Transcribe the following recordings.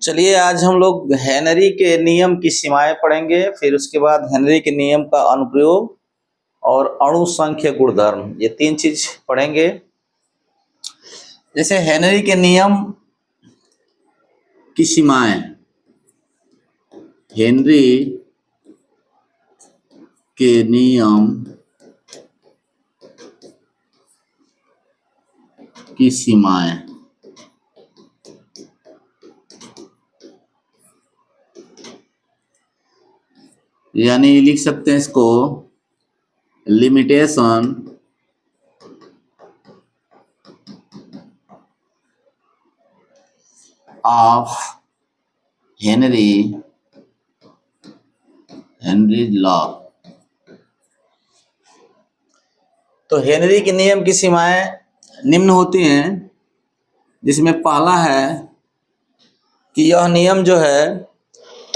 चलिए आज हम लोग हेनरी के नियम की सीमाएं पढ़ेंगे, फिर उसके बाद हेनरी के नियम का अनुप्रयोग और अणु संख्य गुणधर्म, ये तीन चीज पढ़ेंगे। जैसे हेनरी के नियम की सीमाएं, हेनरी के नियम की सीमाएं, यानी लिख सकते हैं इसको लिमिटेशन ऑफ हेनरी लॉ। तो हेनरी के नियम की सीमाएं निम्न होती हैं, जिसमें पहला है कि यह नियम जो है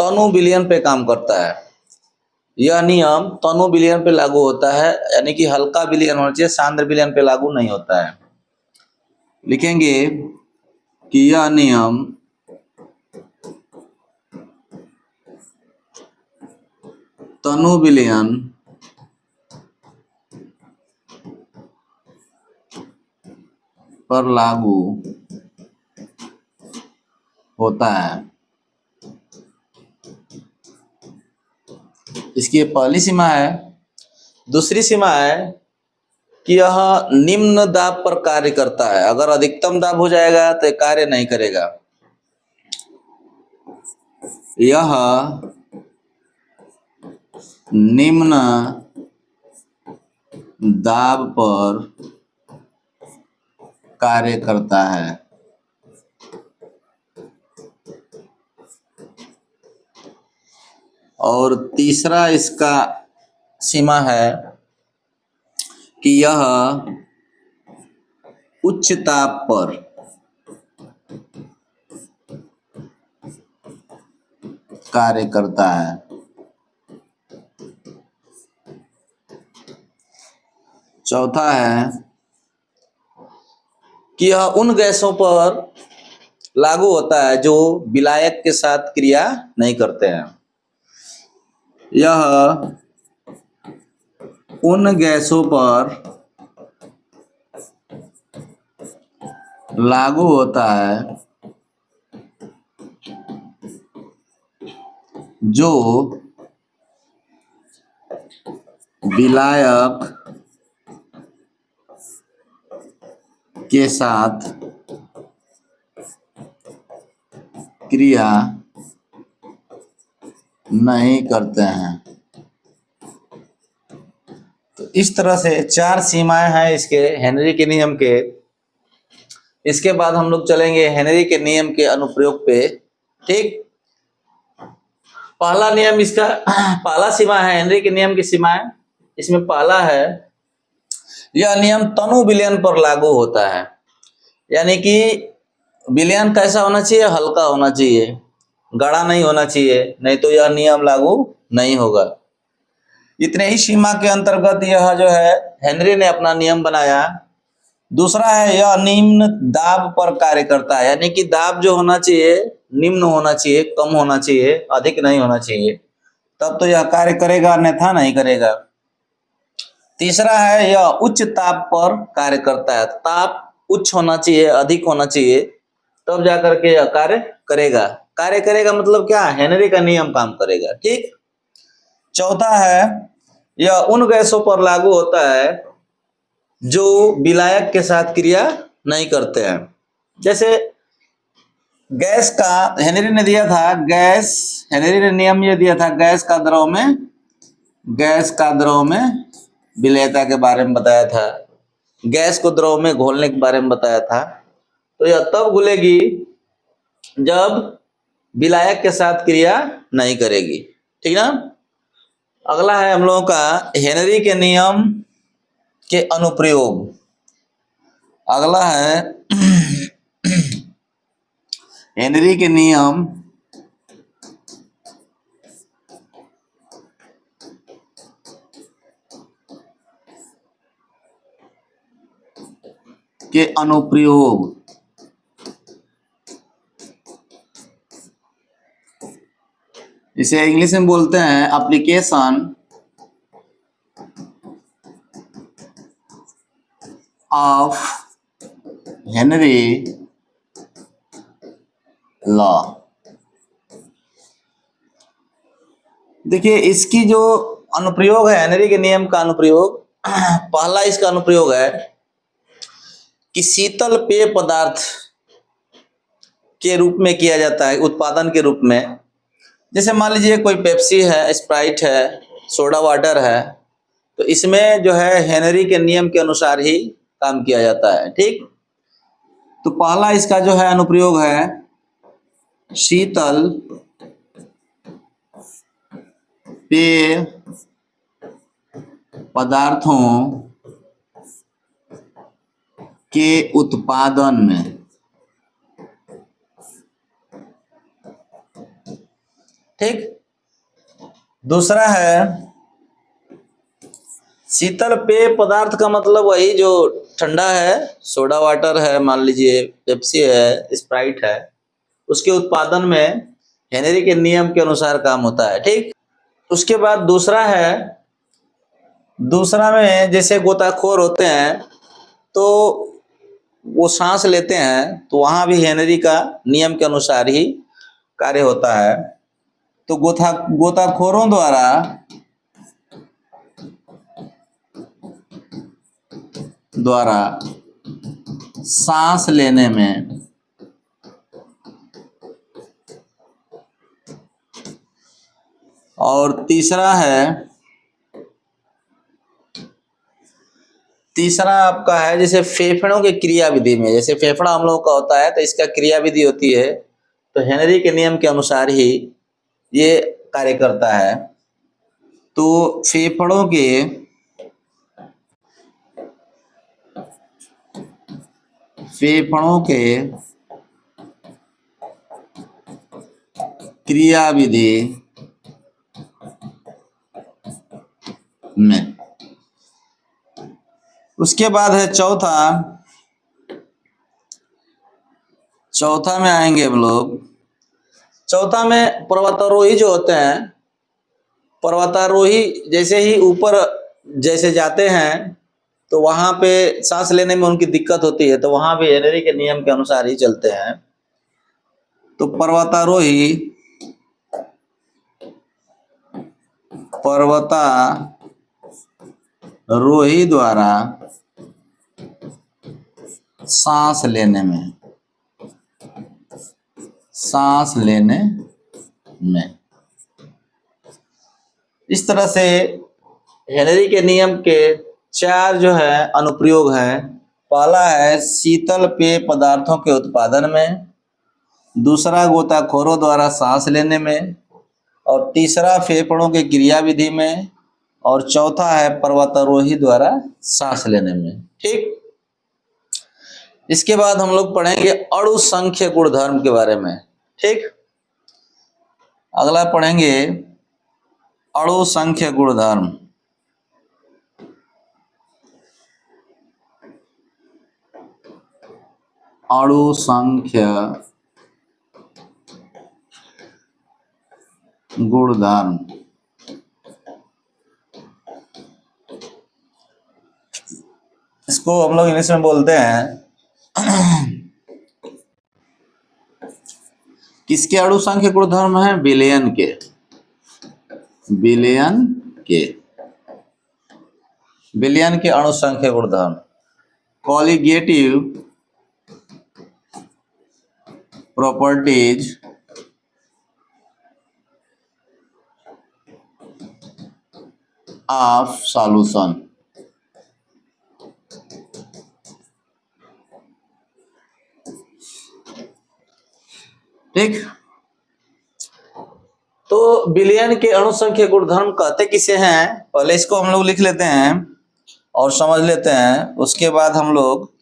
तनु विलयन पे काम करता है। यह नियम तनु विलयन पे लागू होता है, यानी कि हल्का विलयन होना चाहिए, सांद्र विलयन पे लागू नहीं होता है। लिखेंगे कि यह नियम तनु विलयन पर लागू होता है। इसकी पहली सीमा है। दूसरी सीमा है कि यह निम्न दाब पर कार्य करता है। अगर अधिकतम दाब हो जाएगा तो कार्य नहीं करेगा। यह निम्न दाब पर कार्य करता है। और तीसरा इसका सीमा है कि यह उच्च ताप पर कार्य करता है। चौथा है कि यह उन गैसों पर लागू होता है जो विलायक के साथ क्रिया नहीं करते हैं। यह उन गैसों पर लागू होता है जो विलायक के साथ क्रिया नहीं करते हैं। तो इस तरह से चार सीमाएं हैं इसके हेनरी के नियम के। इसके बाद हम लोग चलेंगे हेनरी के नियम के अनुप्रयोग पे। ठीक, पहला नियम इसका पहला सीमा है हेनरी के नियम की सीमाएं। इसमें पहला है, यह नियम तनु विलयन पर लागू होता है। यानी कि विलयन कैसा होना चाहिए? हल्का होना चाहिए, गाढ़ा नहीं होना चाहिए, नहीं तो यह नियम लागू नहीं होगा। इतने ही सीमा के अंतर्गत यह जो है हेनरी ने अपना नियम बनाया। दूसरा है, यह निम्न दाब पर कार्य करता है। यानी कि दाब जो होना चाहिए निम्न होना चाहिए, कम होना चाहिए, अधिक नहीं होना चाहिए, तब तो यह कार्य करेगा, अन्यथा नहीं करेगा। तीसरा है, यह उच्च ताप पर कार्य करता है। ताप उच्च होना चाहिए, अधिक होना चाहिए, तब जाकर के यह कार्य करेगा। कार्य करेगा मतलब क्या? हेनरी का नियम काम करेगा। ठीक। चौथा है, यह उन गैसों पर लागू होता है जो विलायक के साथ क्रिया नहीं करते हैं। जैसे गैस का हेनरी ने दिया था, हेनरी ने नियम ये दिया था, गैस का द्रव में विलेयता के बारे में बताया था, गैस को द्रव में घोलने के बारे में बताया था। तो यह तब घुलेगी जब विलायक के साथ क्रिया नहीं करेगी। ठीक ना। अगला है हम लोगों का हेनरी के नियम के अनुप्रयोग। अगला है हेनरी के नियम के अनुप्रयोग। इसे इंग्लिश में बोलते हैं एप्लीकेशन ऑफ हेनरी लॉ। देखिए इसकी जो अनुप्रयोग है, हेनरी के नियम का अनुप्रयोग, पहला इसका अनुप्रयोग है कि शीतल पेय पदार्थ के रूप में किया जाता है, उत्पादन के रूप में। जैसे मान लीजिए कोई पेप्सी है, स्प्राइट है, सोडा वाटर है, तो इसमें जो है हेनरी के नियम के अनुसार ही काम किया जाता है। ठीक, तो पहला इसका जो है अनुप्रयोग है शीतल पेय पदार्थों के उत्पादन में। ठीक, दूसरा है शीतल पेय पदार्थ का मतलब वही जो ठंडा है, सोडा वाटर है, मान लीजिए पेप्सी है, स्प्राइट है, उसके उत्पादन में हेनरी के नियम के अनुसार काम होता है। ठीक, उसके बाद दूसरा में जैसे गोताखोर होते हैं तो वो सांस लेते हैं, तो वहां भी हेनरी का नियम के अनुसार ही कार्य होता है। तो गोताखोरों द्वारा सांस लेने में और तीसरा आपका है जैसे फेफड़ों के क्रिया विधि में। जैसे फेफड़ा हम लोगों का होता है तो इसका क्रिया विधि होती है, तो हेनरी के नियम के अनुसार ही ये कार्य करता है। तो फेफड़ों के क्रिया विधि में। उसके बाद है चौथा में आएंगे हम लोग। चौथा में पर्वतारोही जो होते हैं, पर्वतारोही जैसे ही ऊपर जैसे जाते हैं तो वहां पे सांस लेने में उनकी दिक्कत होती है, तो वहां भी हेनरी के नियम के अनुसार ही चलते हैं। तो पर्वतारोही द्वारा सांस लेने में इस तरह से हेनरी के नियम के 4 जो है अनुप्रयोग हैं। पहला है शीतल पेय पदार्थों के उत्पादन में, दूसरा गोताखोरों द्वारा सांस लेने में, और तीसरा फेफड़ों के क्रिया विधि में, और चौथा है पर्वतारोही द्वारा सांस लेने में। ठीक, इसके बाद हम लोग पढ़ेंगे अणु संख्य गुणधर्म के बारे में। ठीक, अगला पढ़ेंगे अणु संख्य गुणधर्म। अणु संख्य गुणधर्म। इसको हम लोग इंग्लिश में बोलते हैं किसके अणु संख्य गुणधर्म है? विलयन के अणु संख्य गुणधर्म। Colligative properties of solution. ठीक, तो विलयन के अणु संख्य गुणधर्म कहते किसे हैं, पहले इसको हम लोग लिख लेते हैं और समझ लेते हैं। उसके बाद हम लोग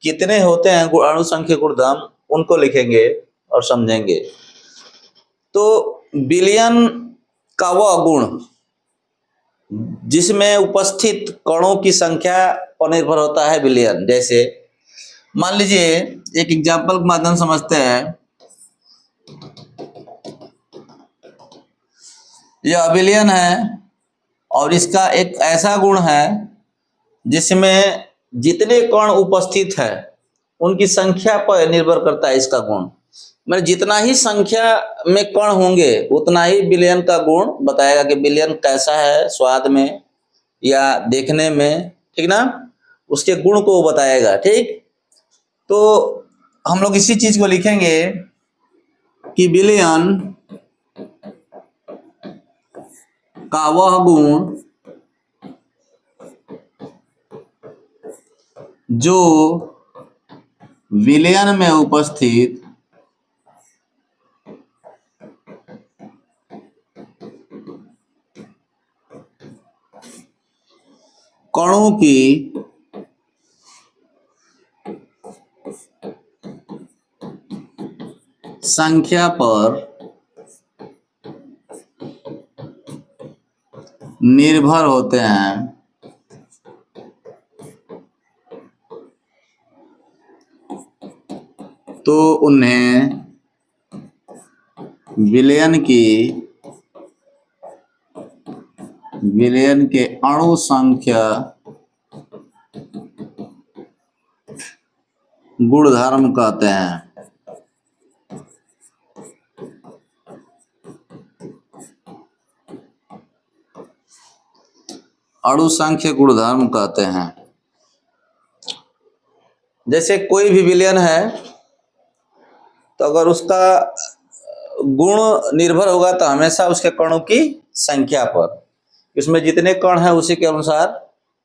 कितने होते हैं अणु संख्य गुणधर्म उनको लिखेंगे और समझेंगे। तो विलयन का वह गुण जिसमें उपस्थित कणों की संख्या पर निर्भर होता है विलयन। जैसे मान लीजिए एक एग्जाम्पल के माध्यम समझते हैं। यह अभिलयन है और इसका एक ऐसा गुण है जिसमें जितने कण उपस्थित है उनकी संख्या पर निर्भर करता है इसका गुण। मतलब जितना ही संख्या में कण होंगे उतना ही विलयन का गुण बताएगा कि विलयन कैसा है, स्वाद में या देखने में, ठीक ना, उसके गुण को बताएगा। ठीक, तो हम लोग इसी चीज को लिखेंगे कि विलयन का वह गुण जो विलयन में उपस्थित कणों की संख्या पर निर्भर होते हैं, तो उन्हें विलयन के अणु संख्या गुणधर्म कहते हैं। अणु संख्या गुणधर्म कहते हैं। जैसे कोई भी विलयन है तो अगर उसका गुण निर्भर होगा तो हमेशा उसके कणों की संख्या पर, इसमें जितने कण हैं उसी के अनुसार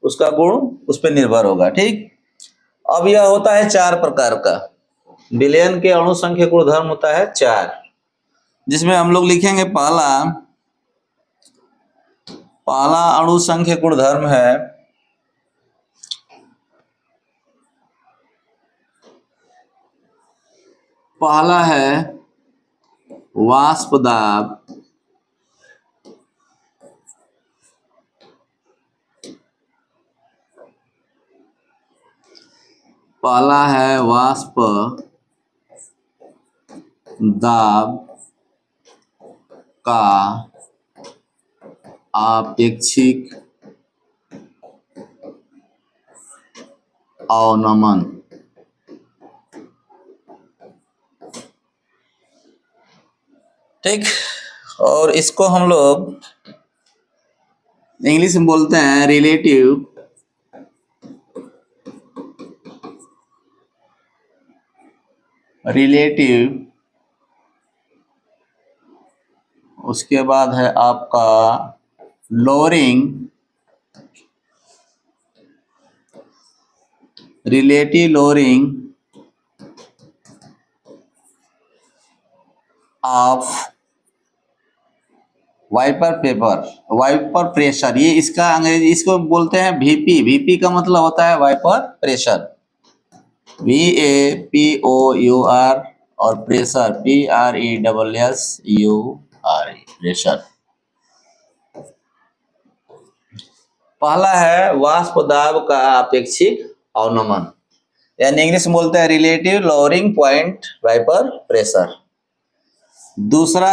उसका गुण उस पर निर्भर होगा। ठीक, अब यह होता है 4 प्रकार का विलयन के अणु संख्या गुणधर्म होता है 4, जिसमें हम लोग लिखेंगे पहला अणु संख्या गुणधर्म है पहला है वाष्प दाब। पहला है वाष्प दाब का आपेक्षिक अवनमन। ठीक, और इसको हम लोग इंग्लिश में बोलते हैं रिलेटिव उसके बाद है आपका lowering, relative lowering of vapour pressure. ये इसका अंग्रेजी इसको बोलते हैं VP का मतलब होता है वाइपर प्रेशर, VAPOUR, और प्रेशर PRESSURE, प्रेशर। पहला है वाष्प दाब का अपेक्षिक अवनमन, यानी इंग्लिश में बोलते हैं relative lowering point vapour pressure. दूसरा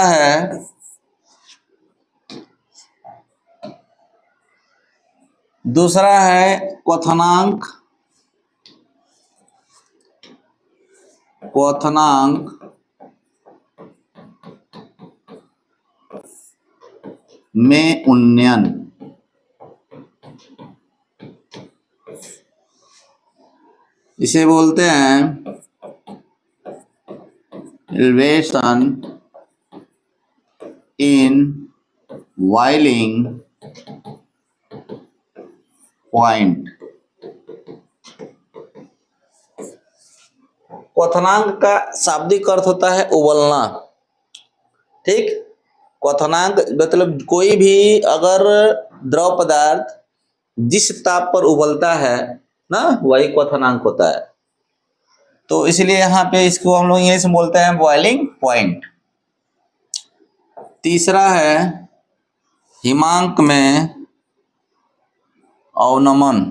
है क्वथनांक में उन्नयन। इसे बोलते हैं एलिवेशन इन बॉइलिंग पॉइंट। क्वथनांक का शाब्दिक अर्थ होता है उबलना। ठीक, क्वथनांक मतलब कोई भी अगर द्रव पदार्थ जिस ताप पर उबलता है ना, वही क्वथनांक होता है। तो इसलिए यहाँ पे इसको हम लोग इंग्लिश में बोलते हैं बॉइलिंग पॉइंट। तीसरा है हिमांक में अवनमन।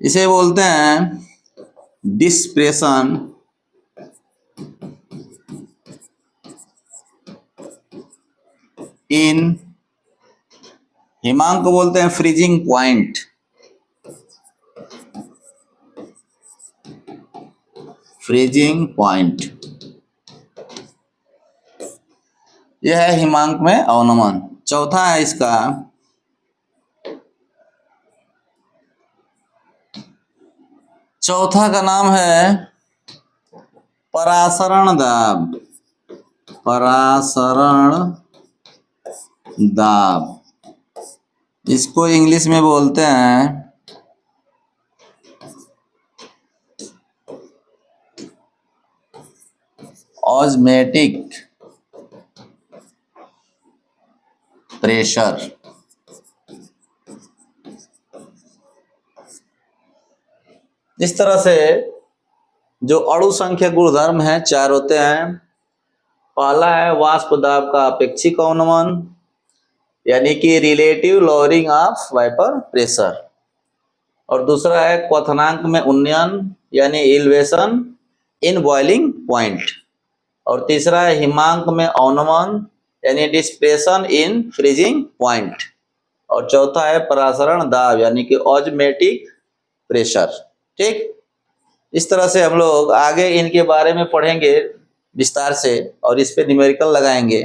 इसे बोलते हैं डिस्प्रेशन इन, हिमांक को बोलते हैं फ्रीजिंग पॉइंट। फ्रीजिंग पॉइंट, यह है हिमांक में अवनमन। चौथा है इसका चौथा का नाम है परासरण दाब। परासरण दाब, इसको इंग्लिश में बोलते हैं ऑस्मेटिक प्रेशर। इस तरह से जो अणु संख्या गुणधर्म है 4 होते हैं। पहला है वाष्प दाब का अपेक्षिक अवनमन, यानी कि relative lowering of vapour pressure. और दूसरा है क्वथनांक में उन्नयन, यानी इल्वेशन इन बॉइलिंग पॉइंट। और तीसरा है हिमांक में अवनमन, यानी डिस्प्रेशन इन फ्रीजिंग पॉइंट। और चौथा है परासरण दाब, यानी कि ऑस्मेटिक प्रेशर। ठीक, इस तरह से हम लोग आगे इनके बारे में पढ़ेंगे विस्तार से और इस पे न्यूमेरिकल लगाएंगे।